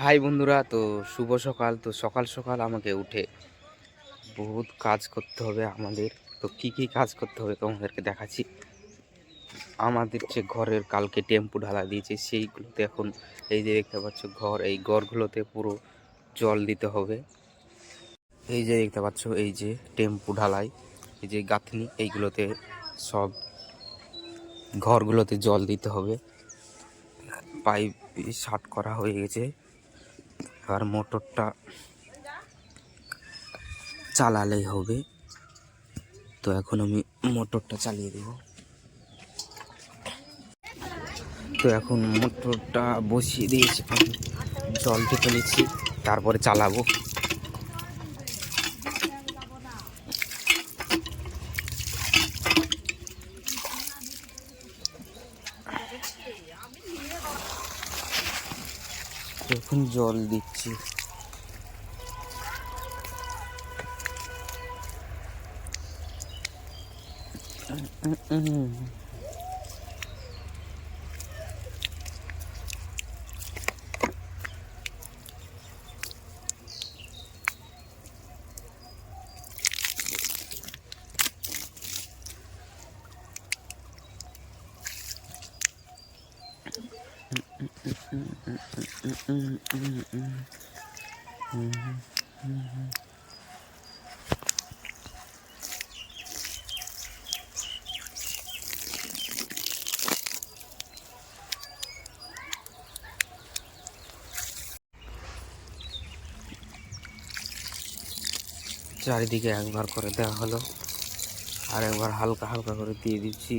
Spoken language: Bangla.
হাই বন্ধুরা, তো শুভ সকাল। তো সকাল সকাল আমাকে উঠে বহুত কাজ করতে হবে আমাদের। তো কি কি কাজ করতে হবে তোমাদেরকে দেখাচ্ছি। আমাদের যে ঘরের কালকে টেম্পু ঢালা দিয়েছে সেইগুলোতে এখন এই যে দেখতে পাচ্ছ ঘর, এই ঘরগুলোতে পুরো জল দিতে হবে। এই যে দেখতে পাচ্ছ এই যে টেম্পু ঢালাই, এই যে গাঁথনি, এইগুলোতে সব ঘরগুলোতে জল দিতে হবে। পাইপ শার্ট করা হয়ে গেছে, আর মোটরটা চালালেই হবে। তো এখন আমি মোটরটা চালিয়ে দেব। তো এখন মোটরটা বসিয়ে দিয়েছি, আমি জল দিয়ে ফেলেছি, তারপরে চালাবো। এখন জল দিচ্ছি। চারিদিকে একবার করে দেওয়া হলো, আর একবার হালকা হালকা করে দিয়ে দিচ্ছি।